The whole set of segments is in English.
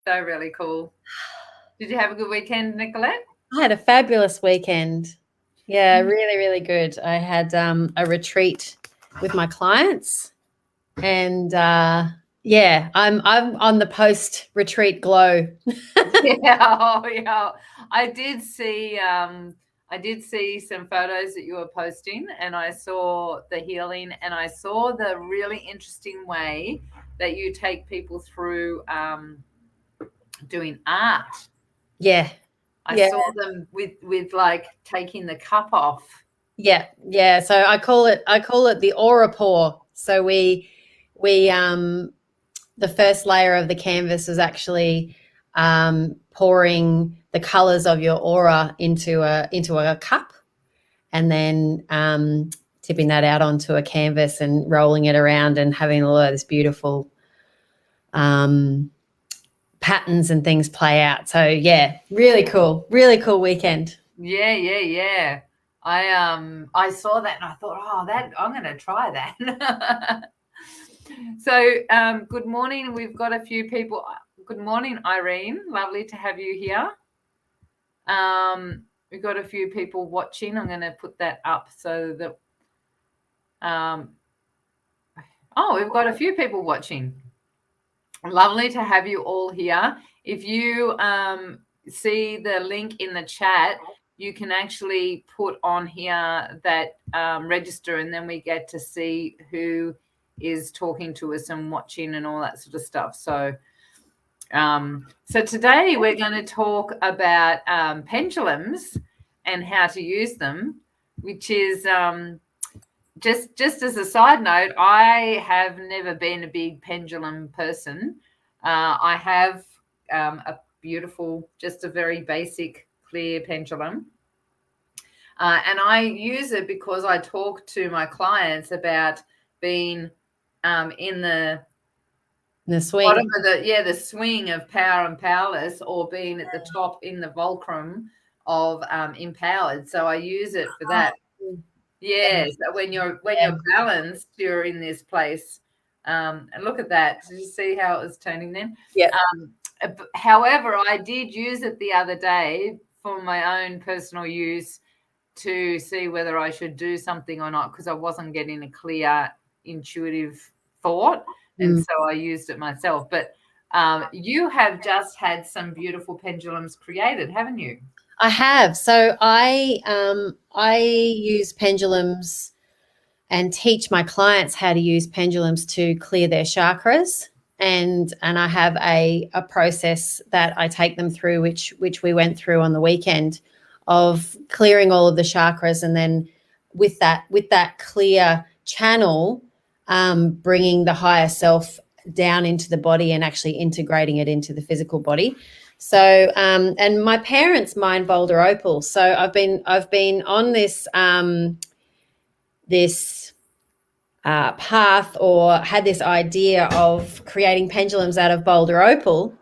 So really cool. Did you have a good weekend, Nicolette? I had a fabulous weekend. Yeah, really, really good. I had a retreat with my clients, and yeah, I'm on the post-retreat glow. Yeah. I did see some photos that you were posting, and I saw the healing, and I saw the really interesting way that you take people through doing art. Yeah. I Yeah. saw them with like taking the cup off. Yeah. So I call it the Aurapour. So we the first layer of the canvas was actually pouring the colors of your aura into a cup, and then tipping that out onto a canvas and rolling it around and having all of this beautiful patterns and things play out. So yeah, really cool weekend. Yeah. I saw that and I thought, that I'm going to try that. So good morning. We've got a few people. Good morning, Irene. Lovely to have you here. We've got a few people watching. I'm going to put that up so that we've got a few people watching. Lovely to have you all here. If you see the link in the chat, you can actually put on here that register, and then we get to see who is talking to us and watching and all that sort of stuff. So today we're going to talk about pendulums and how to use them, which is just as a side note, I have never been a big pendulum person. I have a beautiful, just a very basic clear pendulum. And I use it because I talk to my clients about being in the swing. The swing of power and powerless, or being at the top in the fulcrum of empowered. So I use it for that. Yes, when you're balanced, you're in this place. And look at that. Did you see how it was turning then? Yeah. However, I did use it the other day for my own personal use to see whether I should do something or not, because I wasn't getting a clear, intuitive thought. And so I used it myself. But you have just had some beautiful pendulums created, haven't you? I have. So I use pendulums and teach my clients how to use pendulums to clear their chakras. And I have a process that I take them through, which we went through on the weekend, of clearing all of the chakras, and then with that clear channel, bringing the higher self down into the body and actually integrating it into the physical body. So, and my parents mine Boulder Opal. So I've been on this path, or had this idea of creating pendulums out of Boulder Opal.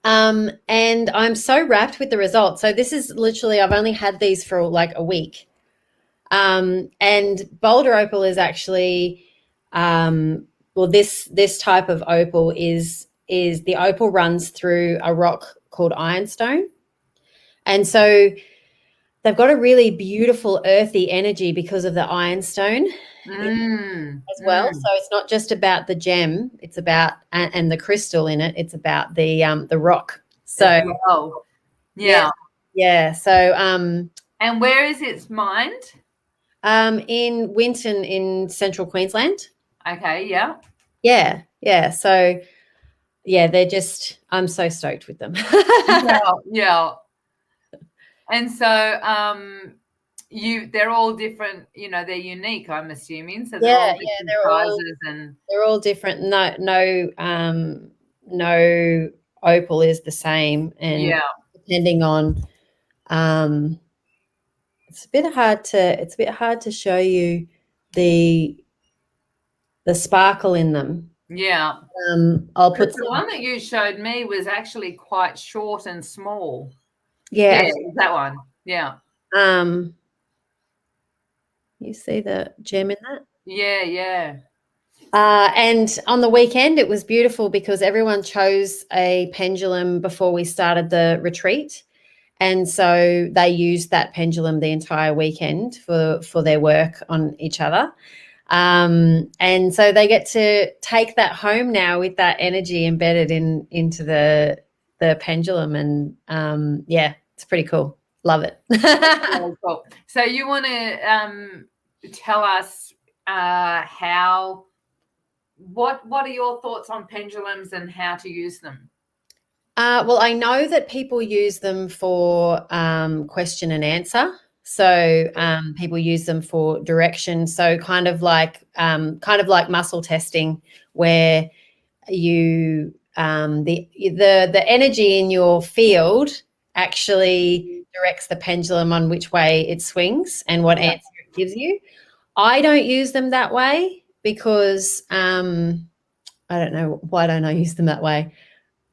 And I'm so wrapped with the results. So this is literally, I've only had these for like a week. And Boulder Opal is actually, this type of opal is the opal runs through a rock called ironstone. And so they've got a really beautiful earthy energy because of the ironstone as well. So it's not just about the gem, it's about and the crystal in it. It's about the rock. So yeah. So and where is it mined? In Winton in central Queensland. Okay. Yeah. So yeah, they're just, I'm so stoked with them. Yeah. And so they're all different, they're unique, I'm assuming. So they're all different sizes, and they're all different. No opal is the same, and depending on it's a bit hard to show you the sparkle in them. Yeah. I'll put the one that you showed me was actually quite short and small. Yeah, that one. Yeah. You see the gem in that? Yeah. And on the weekend, it was beautiful because everyone chose a pendulum before we started the retreat. And so they used that pendulum the entire weekend for their work on each other. And so they get to take that home now with that energy embedded into the pendulum. And yeah, it's pretty cool. Love it. Really cool. So you want to tell us what are your thoughts on pendulums and how to use them? Well, I know that people use them for question and answer. So people use them for direction. So kind of like muscle testing, where you the energy in your field actually directs the pendulum on which way it swings and what answer it gives you. I don't use them that way because I don't know, why don't I use them that way?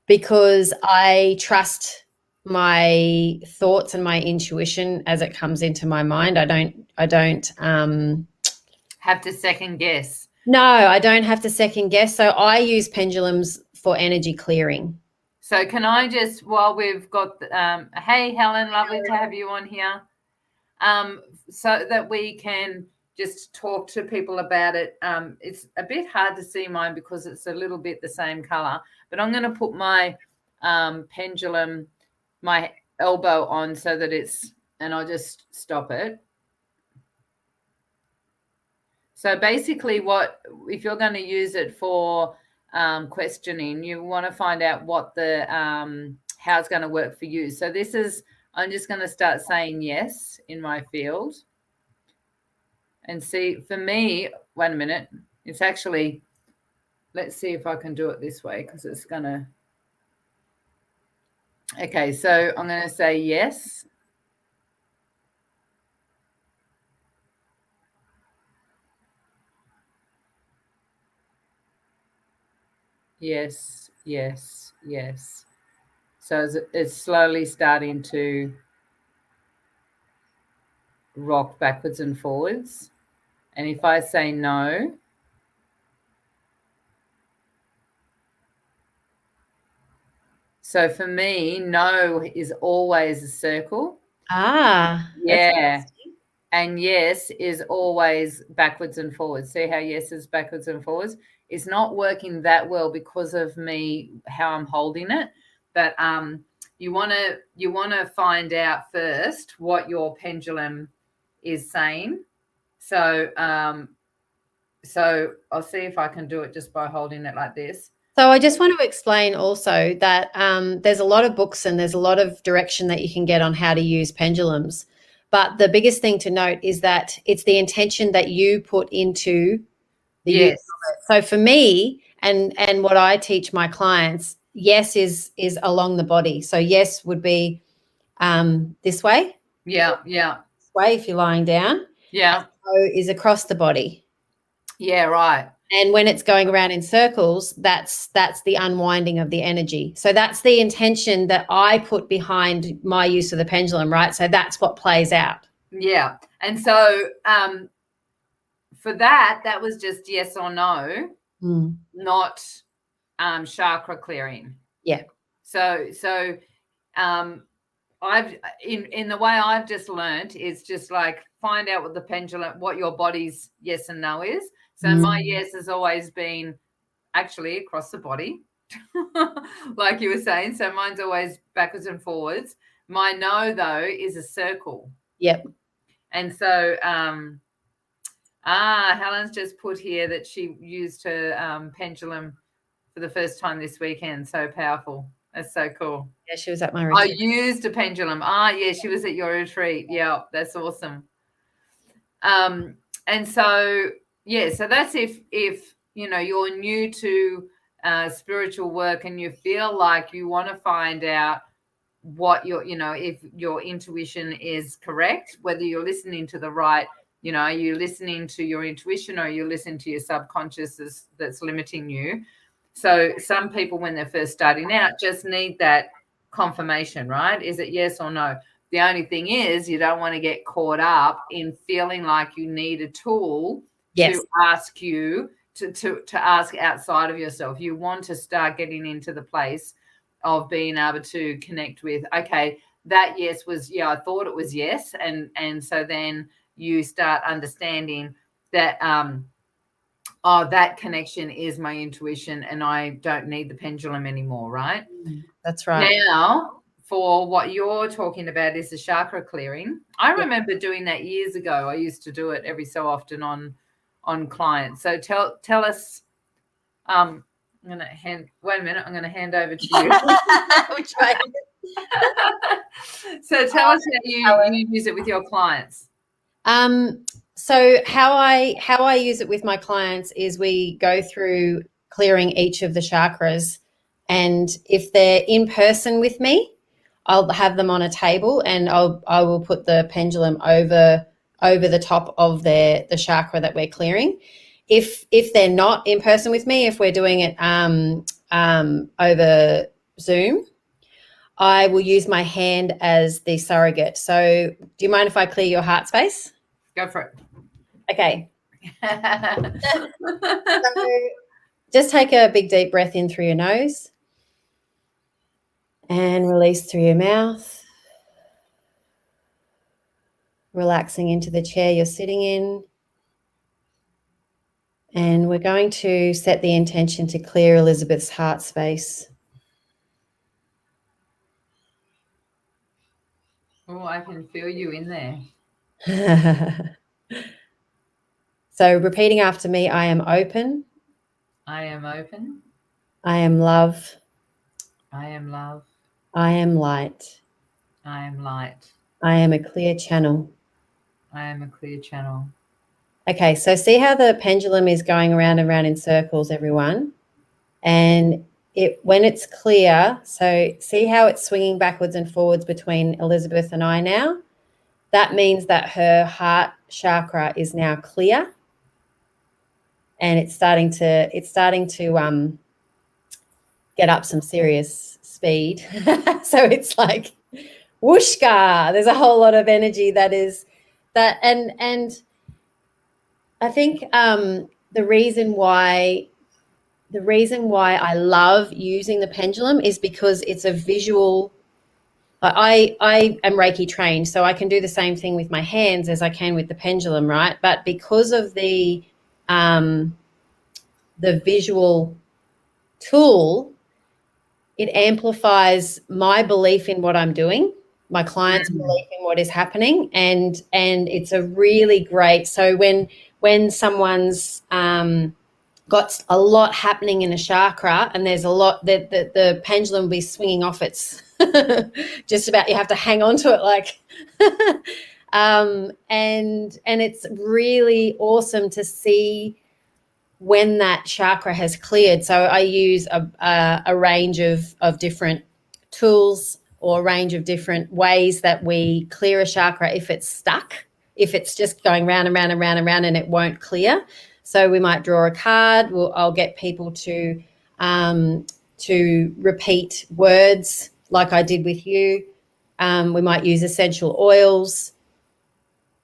Because I trust my thoughts and my intuition as it comes into my mind. I don't have to second guess. No, I don't have to second guess. So I use pendulums for energy clearing. So can I just, while we've got, hey, Helen, lovely to have you on here, so that we can just talk to people about it. It's a bit hard to see mine because it's a little bit the same color, but I'm going to put my pendulum, my elbow on so that and I'll just stop it. So basically if you're going to use it for questioning, you want to find out what how it's going to work for you. So I'm just going to start saying yes in my field. And see, for me, wait a minute, it's actually, let's see if I can do it this way because it's going to, okay, so I'm going to say yes. Yes, yes, yes. So it's slowly starting to rock backwards and forwards. And if I say no, so for me, no is always a circle. Yeah. And yes is always backwards and forwards. See how yes is backwards and forwards? It's not working that well because of me, how I'm holding it. But you want to find out first what your pendulum is saying. So I'll see if I can do it just by holding it like this. So I just want to explain also that there's a lot of books and there's a lot of direction that you can get on how to use pendulums. But the biggest thing to note is that it's the intention that you put into the use of it. So for me and what I teach my clients, yes is along the body. So yes would be this way. Yeah, yeah. This way if you're lying down. Yeah. And so is across the body. Yeah, right. And when it's going around in circles, that's the unwinding of the energy. So that's the intention that I put behind my use of the pendulum, right? So that's what plays out. Yeah. And so for that was just yes or no, not chakra clearing. Yeah. So I've in the way I've just learned is just like find out what the pendulum, what your body's yes and no is. So my yes has always been actually across the body, like you were saying. So mine's always backwards and forwards. My no, though, is a circle. Yep. And so Helen's just put here that she used her pendulum for the first time this weekend. So powerful. That's so cool. Yeah, she was at my retreat. I used a pendulum. Yeah, she was at your retreat. Yeah, that's awesome. And so, yeah, so that's if you know you're new to spiritual work and you feel like you want to find out what if your intuition is correct, whether you're listening to the right, are you listening to your intuition or you're listening to your subconscious that's limiting you. So some people, when they're first starting out, just need that confirmation, right? Is it yes or no? The only thing is you don't want to get caught up in feeling like you need a tool to ask you to ask outside of yourself. You want to start getting into the place of being able to connect with, okay, that yes was, yeah, I thought it was yes. And so then you start understanding that, oh, that connection is my intuition and I don't need the pendulum anymore, right? That's right. Now, for what you're talking about is the chakra clearing. I remember doing that years ago. I used to do it every so often on clients. So tell us, I'm going to hand over to you. Which way? So tell us how you use it with your clients. So how I use it with my clients is we go through clearing each of the chakras, and if they're in person with me, I'll have them on a table and I will put the pendulum over the top of the chakra that we're clearing. If they're not in person with me, if we're doing it over Zoom, I will use my hand as the surrogate. So do you mind if I clear your heart space? Go for it. Okay. So just take a big deep breath in through your nose and release through your mouth. Relaxing into the chair you're sitting in. And we're going to set the intention to clear Elizabeth's heart space. Oh, I can feel you in there. So repeating after me, I am open. I am open. I am love. I am love. I am light. I am light. I am a clear channel. I am a clear channel. Okay, so see how the pendulum is going around and around in circles, everyone? And when it's clear, so see how it's swinging backwards and forwards between Elizabeth and I now? That means that her heart chakra is now clear, and it's starting to get up some serious speed. So it's like whooshka. There's a whole lot of energy and I think the reason why I love using the pendulum is because it's a visual. I am Reiki trained, so I can do the same thing with my hands as I can with the pendulum, right? But because of the visual tool, it amplifies my belief in what I'm doing, my clients' belief in what is happening, and it's a really great. So when someone's got a lot happening in a chakra and there's a lot that the pendulum will be swinging off its just about, you have to hang on to it like and it's really awesome to see when that chakra has cleared. So I use a range of different tools or a range of different ways that we clear a chakra if it's stuck, if it's just going round and round and round and round and it won't clear. So we might draw a card. I'll get people to repeat words like I did with you. We might use essential oils.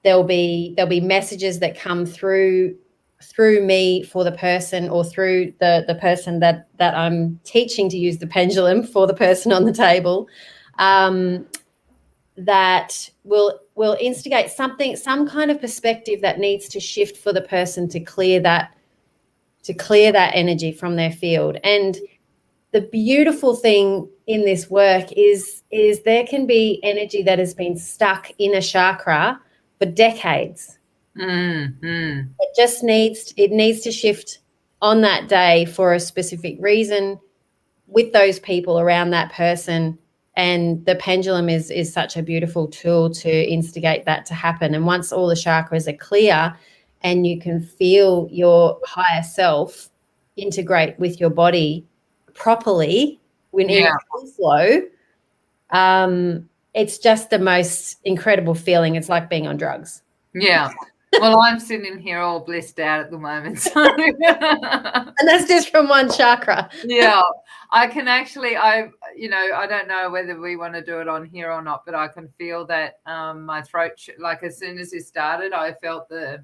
There'll be messages that come through me for the person, or through the person that I'm teaching to use the pendulum for the person on the table, that will instigate some kind of perspective that needs to shift for the person to clear that energy from their field. And the beautiful thing in this work is there can be energy that has been stuck in a chakra for decades. It needs to shift on that day for a specific reason with those people around that person. And the pendulum is such a beautiful tool to instigate that to happen. And once all the chakras are clear and you can feel your higher self integrate with your body properly when in flow, it's just the most incredible feeling. It's like being on drugs. Yeah. Well, I'm sitting here all blissed out at the moment. So. And that's just from one chakra. Yeah. I can actually, I don't know whether we want to do it on here or not, but I can feel that my throat, like as soon as it started, I felt the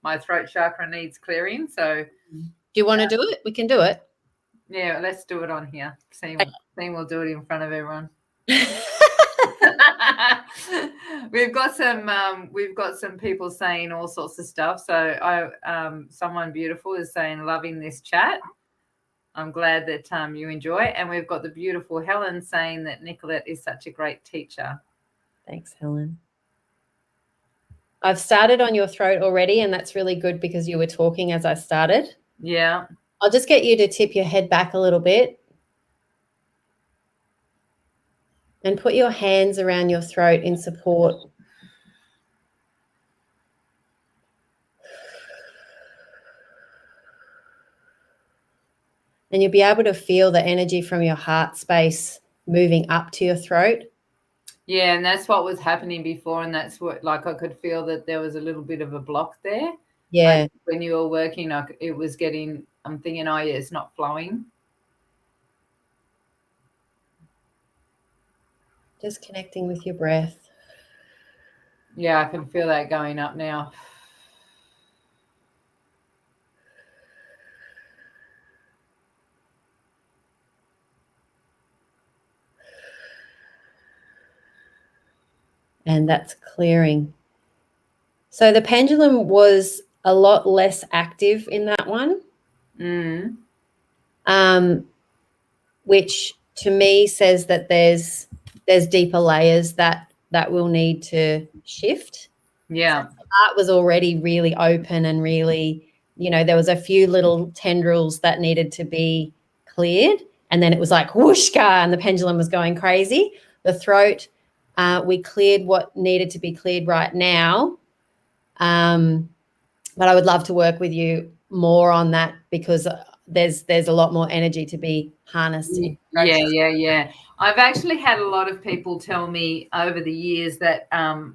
my throat chakra needs clearing. So Do you want to do it? We can do it. yeah, let's do it on here. Seem we'll do it in front of everyone. We've got some people saying all sorts of stuff. So someone beautiful is saying loving this chat. I'm glad that you enjoy, and we've got the beautiful Helen saying that Nicolette is such a great teacher. Thanks, Helen. I've started on your throat already, and that's really good because you were talking as I started. Yeah. I'll just get you to tip your head back a little bit and put your hands around your throat in support. And you'll be able to feel the energy from your heart space moving up to your throat. Yeah, and that's what was happening before, and that's what, like, I could feel that there was a little bit of a block there. Yeah. Like, when you were working, it was getting, I'm thinking, oh yeah, it's not flowing. Just connecting with your breath. Yeah, I can feel that going up now. And that's clearing. So the pendulum was a lot less active in that one, which to me says that there's deeper layers that will need to shift. Yeah. So the heart was already really open and really, there was a few little tendrils that needed to be cleared, and then it was like whooshka, and the pendulum was going crazy. The throat, we cleared what needed to be cleared right now. But I would love to work with you more on that because there's a lot more energy to be harnessed. Yeah. I've actually had a lot of people tell me over the years that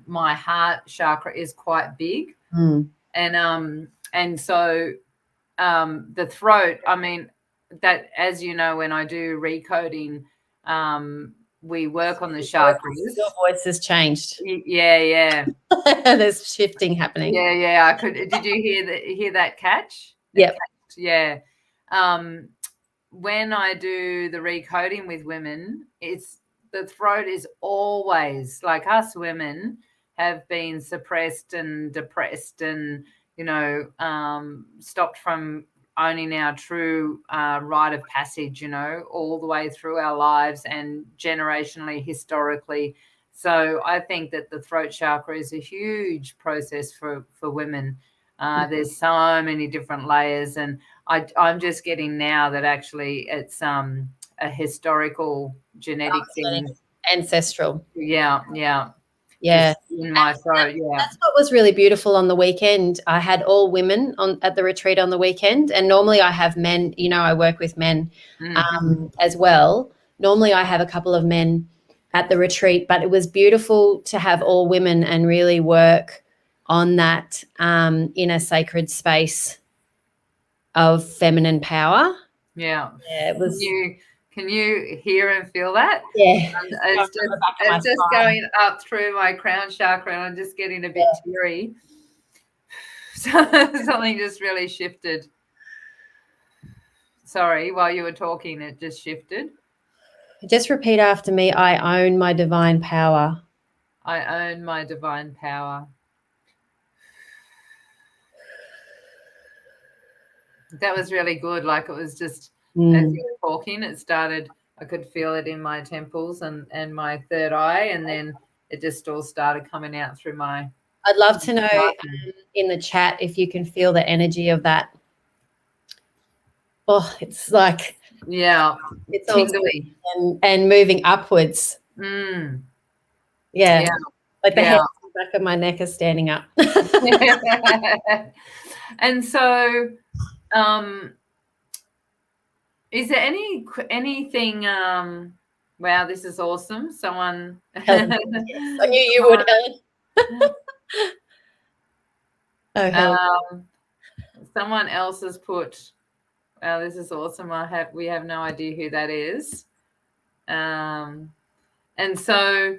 my heart chakra is quite big. And so the throat, I mean, that, as you know, when I do recoding, we work on the chakras. Your voice has changed. Yeah. There's shifting happening. Yeah. Did you hear that catch? Yep. Yeah. When I do the recoding with women, the throat is always, like, us women have been suppressed and depressed and, stopped from owning our true rite of passage, all the way through our lives and generationally, historically. So I think that the throat chakra is a huge process for women. There's so many different layers, and I'm just getting now that actually it's a historical genetic thing. Ancestral. Yeah. In my throat, yeah. That's what was really beautiful on the weekend. I had all women at the retreat on the weekend, and normally I have men. I work with men as well. Normally I have a couple of men at the retreat, but it was beautiful to have all women and really work on that inner sacred space of feminine power. Yeah. It was. Can you hear and feel that? Yeah. It's just going up through my crown chakra, and I'm just getting a bit teary. So something just really shifted. Sorry, while you were talking, it just shifted. Just repeat after me. I own my divine power. I own my divine power. That was really good. Like, it was just, as you were talking, it started, I could feel it in my temples and my third eye, and then it just all started coming out through my... I'd love to know in the chat if you can feel the energy of that. Oh, it's like... Yeah, it's tingly. And moving upwards. Yeah. Like the hair on the back of my neck is standing up. And so... is there anything wow, this is awesome. Someone Helen, yes, I knew you would, Helen. Oh, Helen. Someone else has put, wow, this is awesome. We have no idea who that is. And so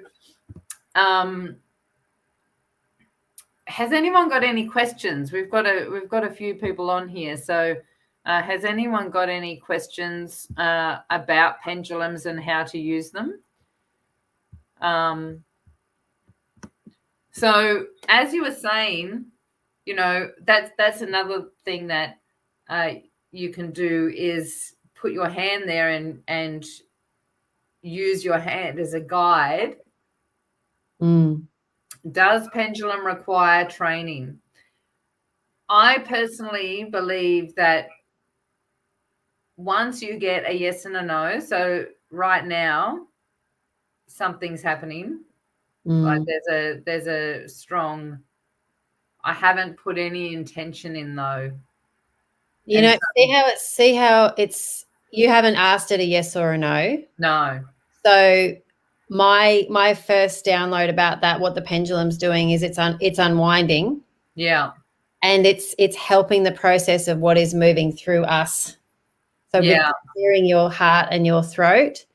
has anyone got any questions? We've got a few people on here. So has anyone got any questions about pendulums and how to use them? So as you were saying, you know, that's another thing that you can do is put your hand there and use your hand as a guide. Does pendulum require training? I personally believe that once you get a yes and a no, so right now something's happening. Like there's a strong, I haven't put any intention in though. You know, see how it's you haven't asked it a yes or a no. No. So my first download about that, what the pendulum's doing is it's unwinding. Yeah. And it's helping the process of what is moving through us. So with clearing your heart and your throat,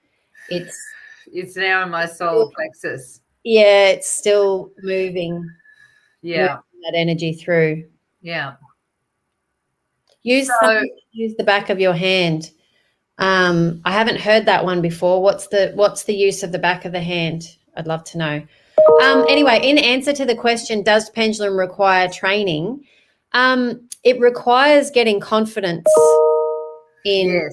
it's now in my solar plexus. Yeah, it's still moving. Yeah. Moving that energy through. Yeah. Use the back of your hand. I haven't heard that one before. What's the use of the back of the hand? I'd love to know. Anyway, in answer to the question, does pendulum require training? It requires getting confidence in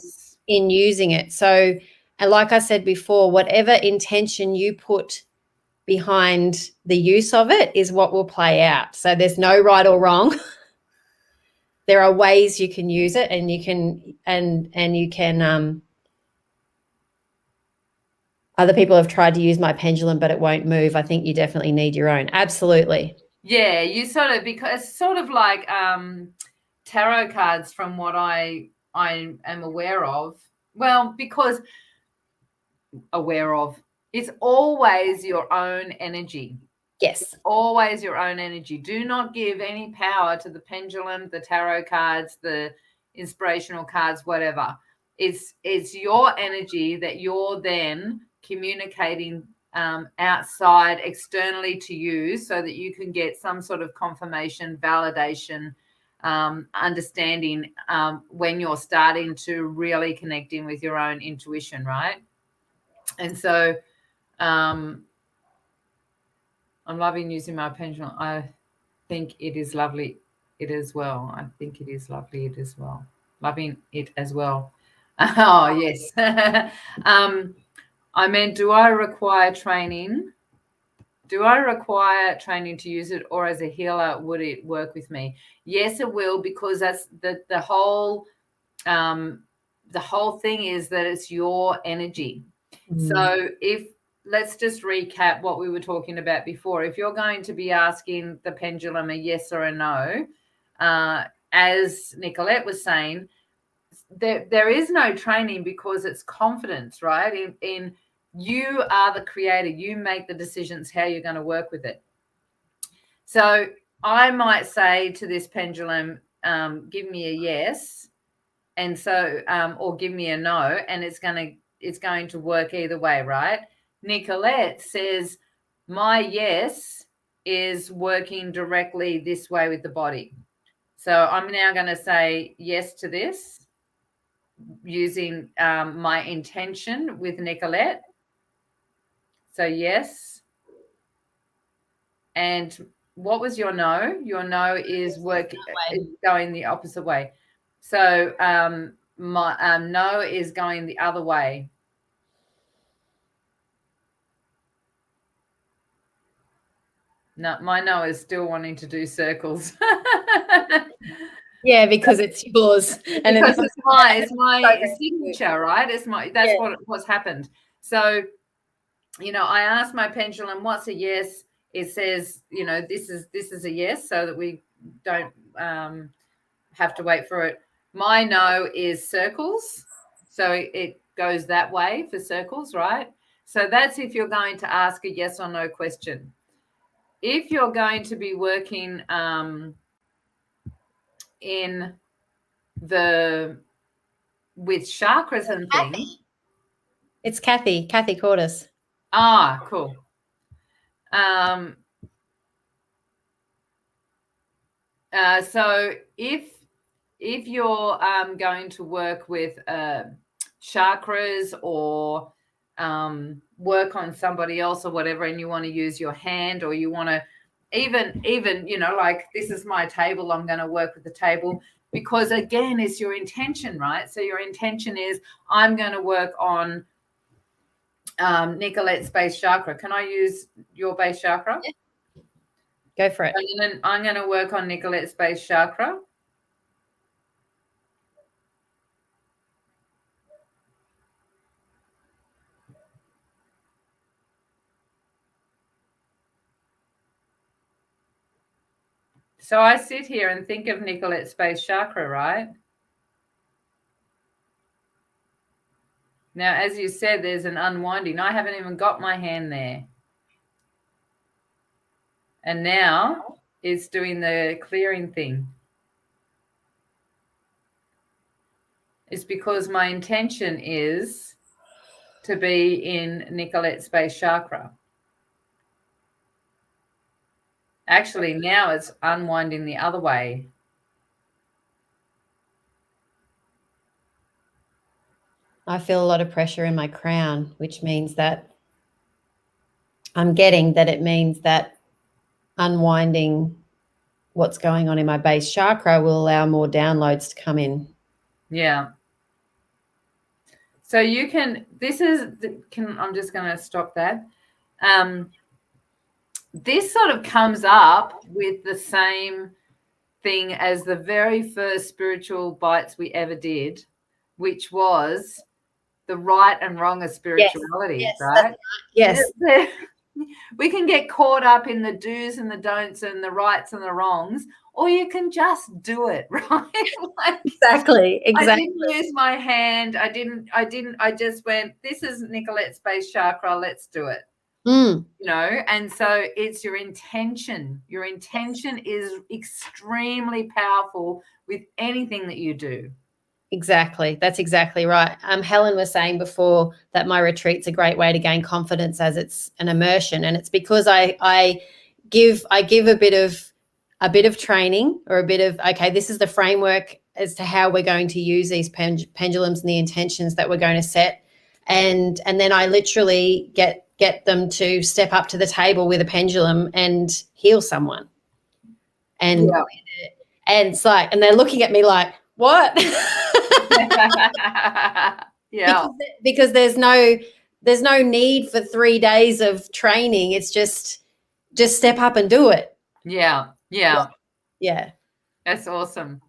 using it. So, and like I said before, whatever intention you put behind the use of it is what will play out. So there's no right or wrong. There are ways you can use it, and you can other people have tried to use my pendulum, but it won't move. I think you definitely need your own. Absolutely. Yeah, you because it's sort of like tarot cards from what I am aware of. Well, because it's always your own energy. Yes. It's always your own energy. Do not give any power to the pendulum, the tarot cards, the inspirational cards, whatever. It's your energy that you're then communicating outside externally to you so that you can get some sort of confirmation, validation, understanding when you're starting to really connect in with your own intuition, right? And so I'm loving using my pendulum. I think it is lovely it as well. I think it is lovely it as well. Loving it as well. Oh, yes. I meant, do I require training? Do I require training to use it, or as a healer, would it work with me? Yes, it will, because that's the whole thing is that it's your energy. So let's just recap what we were talking about before. If you're going to be asking the pendulum a yes or a no, as Nicolette was saying, there is no training, because it's confidence, right? In you are the creator. You make the decisions how you're going to work with it. So I might say to this pendulum, give me a yes, and so or give me a no, and it's going to work either way, right? Nicolette says my yes is working directly this way with the body. So I'm now going to say yes to this using my intention with Nicolette. So yes. And what was your no? Your no is going the opposite way. So my no is going the other way. No, my no is still wanting to do circles. Yeah, because it's yours, and because it's my signature, right? That's what's happened. So, you know, I asked my pendulum, "What's a yes?" It says, you know, this is a yes, so that we don't have to wait for it. My no is circles, so it goes that way for circles, right? So that's if you're going to ask a yes or no question. If you're going to be working with chakras and things. It's Kathy Cordis. Cool. So if you're going to work with chakras or work on somebody else or whatever, and you want to use your hand, or you want to even like this is my table, I'm going to work with the table, because again, it's your intention, right? So your intention is, I'm going to work on Nicolette's base chakra. Can I use your base chakra? Yeah. Go for it. I'm going to work on Nicolette's base chakra. So I sit here and think of Nicolette's base chakra, right? Now, as you said, there's an unwinding. I haven't even got my hand there. And now it's doing the clearing thing. It's because my intention is to be in Nicolette's base chakra. Actually, now it's unwinding the other way. I feel a lot of pressure in my crown, which means that I'm getting that it means that unwinding what's going on in my base chakra will allow more downloads to come in. Yeah. So you can, I'm just going to stop that. This sort of comes up with the same thing as the very first spiritual bites we ever did, which was the right and wrong of spirituality, yes, right? Yes. We can get caught up in the do's and the don'ts and the rights and the wrongs, or you can just do it, right? Exactly. I didn't use my hand. I just went, this is Nicolette's base chakra. Let's do it. And so it's your intention. Your intention is extremely powerful with anything that you do. Exactly. That's exactly right. Helen was saying before that my retreat's a great way to gain confidence, as it's an immersion, and it's because I give a bit of training, or a bit of, okay, this is the framework as to how we're going to use these pendulums and the intentions that we're going to set, and then I literally get them to step up to the table with a pendulum and heal someone, and it's like, and they're looking at me like, what? Yeah, because there's no need for 3 days of training. It's just step up and do it. Yeah. That's awesome.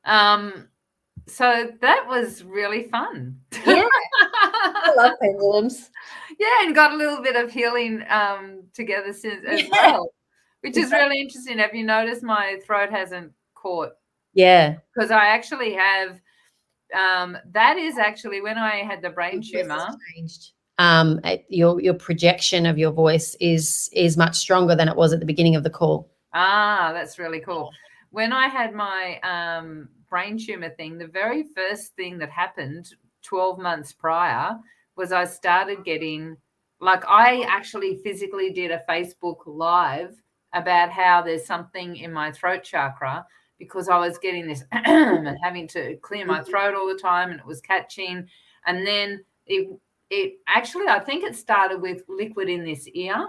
So that was really fun. Yeah. I love pendulums. Yeah, and got a little bit of healing together since as well, which is really interesting. Have you noticed my throat hasn't caught? Yeah. Because I actually have, that is actually when I had the brain tumor. Changed. Your projection of your voice is much stronger than it was at the beginning of the call. Ah, that's really cool. When I had my brain tumor thing, the very first thing that happened 12 months prior was I started getting, like, I actually physically did a Facebook Live about how there's something in my throat chakra, because I was getting this and having to clear my throat all the time, and it was catching. And then it actually, I think it started with liquid in this ear.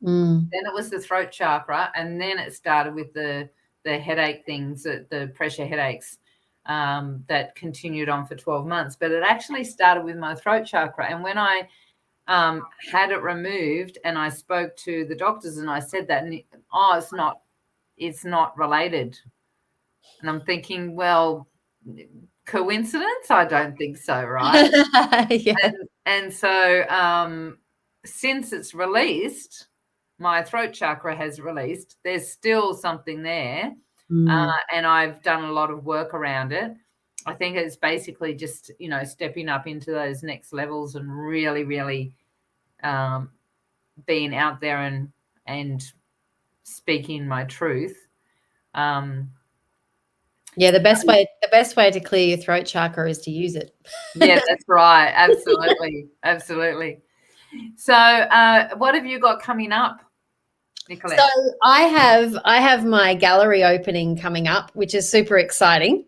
Then it was the throat chakra, and then it started with the headache things, the pressure headaches that continued on for 12 months. But it actually started with my throat chakra. And when I had it removed, and I spoke to the doctors and I said that, and it's not related. And I'm thinking, well, coincidence? I don't think so, right? Yeah. And so since it's released, my throat chakra has released, there's still something there. And I've done a lot of work around it. I think it's basically just, stepping up into those next levels and really, really being out there and speaking my truth. Yeah, the best way to clear your throat chakra is to use it. Yeah, that's right. Absolutely. Absolutely. So what have you got coming up? Nicolette? So I have my gallery opening coming up, which is super exciting.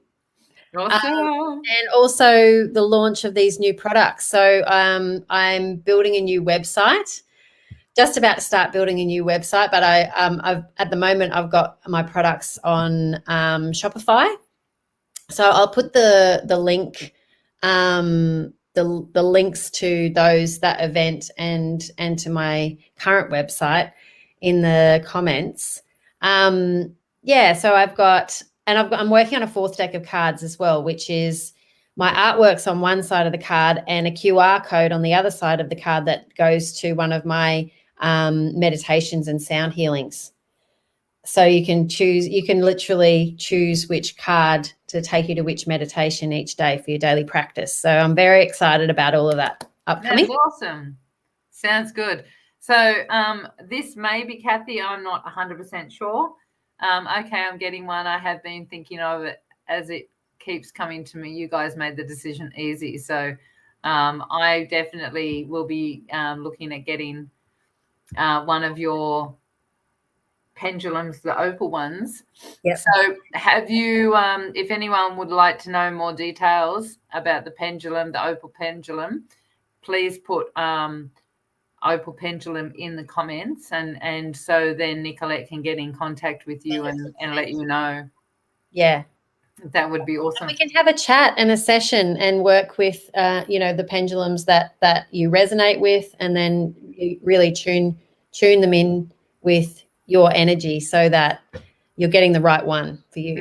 Awesome. And also the launch of these new products. So I'm building a new website, just about to start building a new website, but I've at the moment I've got my products on Shopify. So I'll put the link, the links to that event and to my current website in the comments. So I'm working on a 4th deck of cards as well, which is my artwork's on one side of the card and a QR code on the other side of the card that goes to one of my meditations and sound healings. So you can literally choose which card to take you to which meditation each day for your daily practice. So I'm very excited about all of that upcoming. That's awesome. Sounds good. So this may be Kathy. I'm not 100% sure. Okay, I'm getting one. I have been thinking of it as it keeps coming to me. You guys made the decision easy. So I definitely will be looking at getting one of your pendulums, the opal ones. Yep. So have you, if anyone would like to know more details about the pendulum, the opal pendulum, please put opal pendulum in the comments, and so then Nicolette can get in contact with you and let you know. Yeah. That would be awesome. And we can have a chat and a session and work with, the pendulums that you resonate with, and then you really tune them in with your energy so that you're getting the right one for you.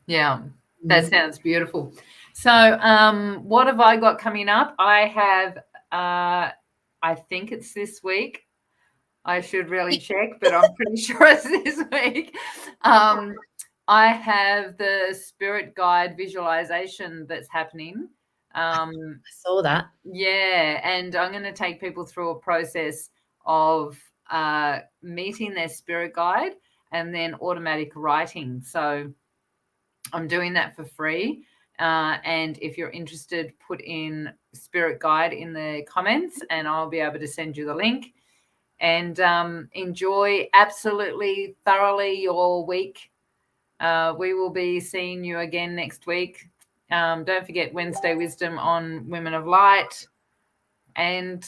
Yeah. That sounds beautiful. So what have I got coming up? I have, I think it's this week. I should really check, but I'm pretty sure it's this week. I have the spirit guide visualization that's happening. I saw that. Yeah, and I'm going to take people through a process of meeting their spirit guide and then automatic writing. So I'm doing that for free. And if you're interested, put in spirit guide in the comments and I'll be able to send you the link. And enjoy absolutely thoroughly your week. We will be seeing you again next week. Don't forget Wednesday Wisdom on Women of Light. And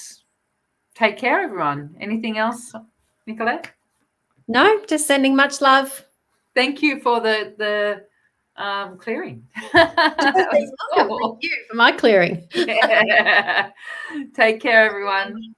take care, everyone. Anything else, Nicolette? No, just sending much love. Thank you for the clearing. Thank you for my clearing. Take care, everyone.